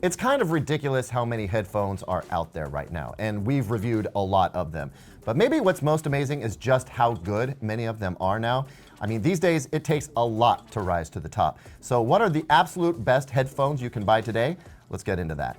It's kind of ridiculous how many headphones are out there right now, and we've reviewed a lot of them. But maybe what's most amazing is just how good many of them are now. I mean, these days it takes a lot to rise to the top. So what are the absolute best headphones you can buy today? Let's get into that.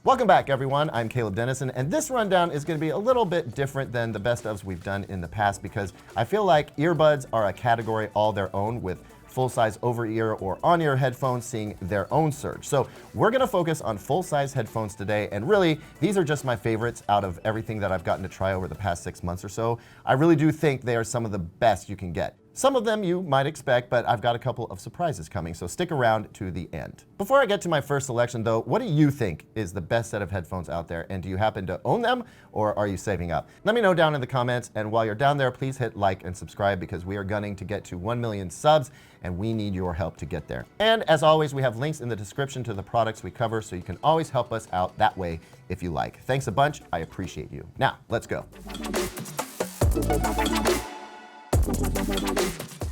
Welcome back, everyone. I'm Caleb Dennison, and this rundown is going to be a little bit different than the best ofs we've done in the past because I feel like earbuds are a category all their own, with full-size over-ear or on-ear headphones seeing their own surge. So we're going to focus on full-size headphones today, and really, these are just my favorites out of everything that I've gotten to try over the past 6 months or so. I really do think they are some of the best you can get. Some of them you might expect, but I've got a couple of surprises coming, so stick around to the end. Before I get to my first selection though, what do you think is the best set of headphones out there, and do you happen to own them, or are you saving up? Let me know down in the comments, and while you're down there, please hit like and subscribe because we are gunning to get to 1 million subs, and we need your help to get there. And as always, we have links in the description to the products we cover, so you can always help us out that way if you like. Thanks a bunch, I appreciate you. Now, let's go.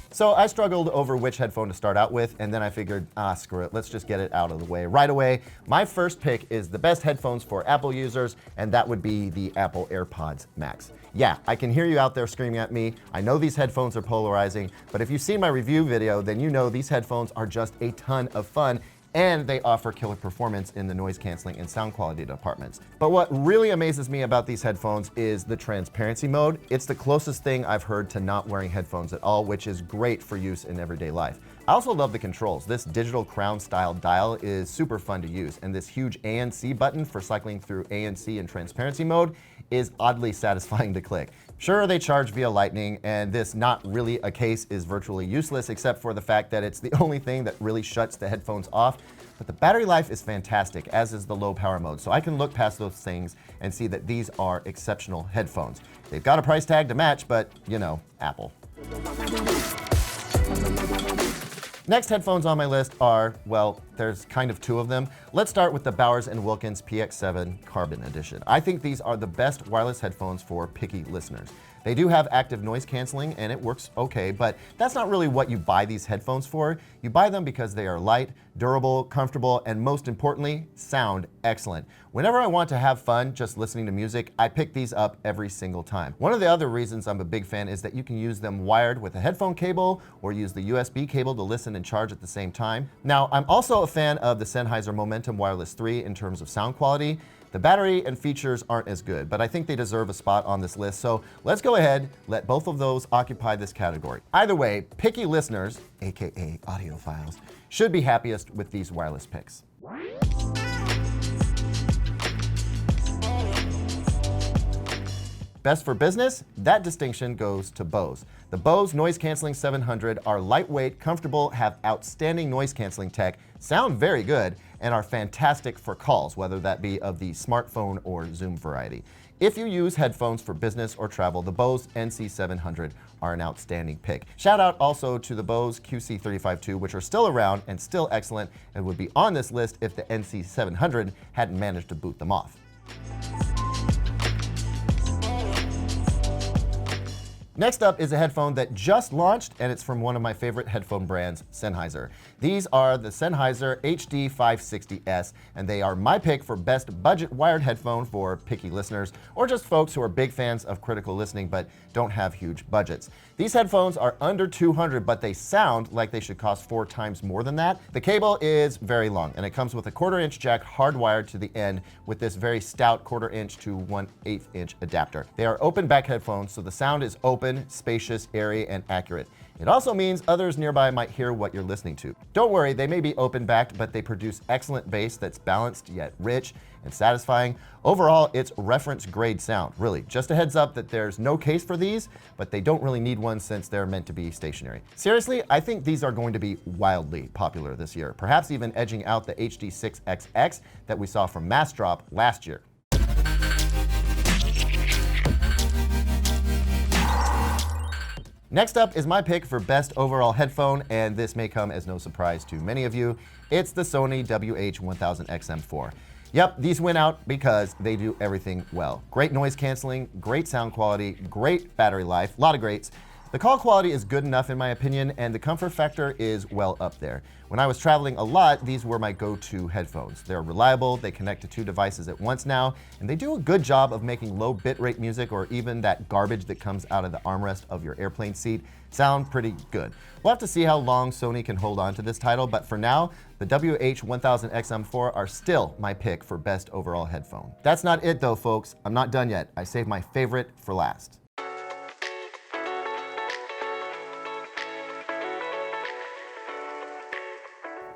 So I struggled over which headphone to start out with, and then I figured, screw it, let's just get it out of the way right away. My first pick is the best headphones for Apple users, and that would be the Apple AirPods Max. Yeah, I can hear you out there screaming at me. I know these headphones are polarizing, but if you've seen my review video, then you know these headphones are just a ton of fun, and they offer killer performance in the noise canceling and sound quality departments. But what really amazes me about these headphones is the transparency mode. It's the closest thing I've heard to not wearing headphones at all, which is great for use in everyday life. I also love the controls. This digital crown style dial is super fun to use, and this huge ANC button for cycling through ANC and transparency mode is oddly satisfying to click. Sure, they charge via Lightning, and this not really a case is virtually useless except for the fact that it's the only thing that really shuts the headphones off. But the battery life is fantastic, as is the low power mode, so I can look past those things and see that these are exceptional headphones. They've got a price tag to match, but you know, Apple. Next headphones on my list are, well, there's kind of two of them. Let's start with the Bowers & Wilkins PX7 Carbon Edition. I think these are the best wireless headphones for picky listeners. They do have active noise canceling and it works okay, but that's not really what you buy these headphones for. You buy them because they are light, durable, comfortable, and most importantly, sound excellent. Whenever I want to have fun just listening to music, I pick these up every single time. One of the other reasons I'm a big fan is that you can use them wired with a headphone cable or use the USB cable to listen and charge at the same time. Now, I'm also a fan of the Sennheiser Momentum Wireless 3 in terms of sound quality. The battery and features aren't as good, but I think they deserve a spot on this list, so let's go ahead, let both of those occupy this category. Either way, picky listeners, aka audiophiles, should be happiest with these wireless picks. Best for business? That distinction goes to Bose. The Bose Noise Canceling 700 are lightweight, comfortable, have outstanding noise canceling tech, sound very good, and are fantastic for calls, whether that be of the smartphone or Zoom variety. If you use headphones for business or travel, the Bose NC700 are an outstanding pick. Shout out also to the Bose QC35-2, which are still around and still excellent and would be on this list if the NC700 hadn't managed to boot them off. Next up is a headphone that just launched, and it's from one of my favorite headphone brands, Sennheiser. These are the Sennheiser HD560S, and they are my pick for best budget wired headphone for picky listeners, or just folks who are big fans of critical listening but don't have huge budgets. These headphones are under $200, but they sound like they should cost 4 times more than that. The cable is very long, and it comes with a 1/4-inch jack hardwired to the end with this very stout 1/4-inch to 1/8-inch adapter. They are open back headphones, so the sound is open, spacious, airy, and accurate. It also means others nearby might hear what you're listening to. Don't worry, they may be open-backed, but they produce excellent bass that's balanced yet rich and satisfying. Overall, it's reference-grade sound, really. Just a heads up that there's no case for these, but they don't really need one since they're meant to be stationary. Seriously, I think these are going to be wildly popular this year, perhaps even edging out the HD6XX that we saw from Mass Drop last year. Next up is my pick for best overall headphone, and this may come as no surprise to many of you. It's the Sony WH-1000XM4. Yep, these win out because they do everything well. Great noise canceling, great sound quality, great battery life, a lot of greats. The call quality is good enough in my opinion, and the comfort factor is well up there. When I was traveling a lot, these were my go-to headphones. They're reliable, they connect to 2 devices at once now, and they do a good job of making low bitrate music or even that garbage that comes out of the armrest of your airplane seat sound pretty good. We'll have to see how long Sony can hold on to this title, but for now, the WH-1000XM4 are still my pick for best overall headphone. That's not it though, folks. I'm not done yet. I saved my favorite for last.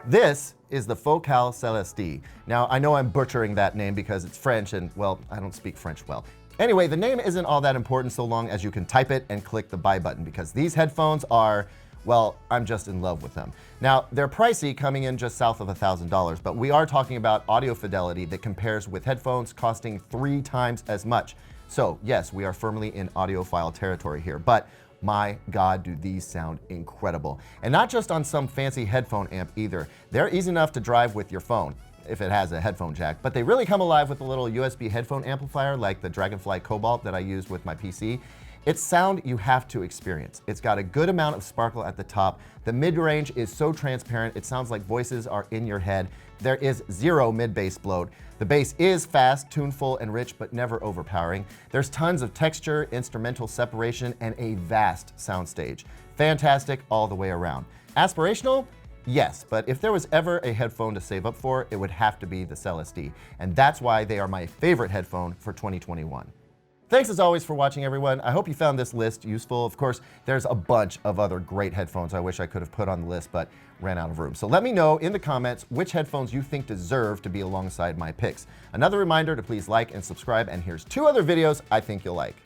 This is the Focal Celestee. Now, I know I'm butchering that name because it's French and, well, I don't speak French well. Anyway, the name isn't all that important so long as you can type it and click the buy button, because these headphones are, well, I'm just in love with them. Now, they're pricey, coming in just south of $1,000, but we are talking about audio fidelity that compares with headphones costing 3 times as much. So yes, we are firmly in audiophile territory here, but my God, do these sound incredible. And not just on some fancy headphone amp either. They're easy enough to drive with your phone, if it has a headphone jack, but they really come alive with a little USB headphone amplifier like the Dragonfly Cobalt that I use with my PC. It's sound you have to experience. It's got a good amount of sparkle at the top. The mid-range is so transparent, it sounds like voices are in your head. There is 0 mid-bass bloat. The bass is fast, tuneful, and rich, but never overpowering. There's tons of texture, instrumental separation, and a vast soundstage. Fantastic all the way around. Aspirational? Yes, but if there was ever a headphone to save up for, it would have to be the Celestee, and that's why they are my favorite headphone for 2021. Thanks as always for watching, everyone. I hope you found this list useful. Of course, there's a bunch of other great headphones I wish I could have put on the list, but ran out of room. So let me know in the comments which headphones you think deserve to be alongside my picks. Another reminder to please like and subscribe, and here's 2 other videos I think you'll like.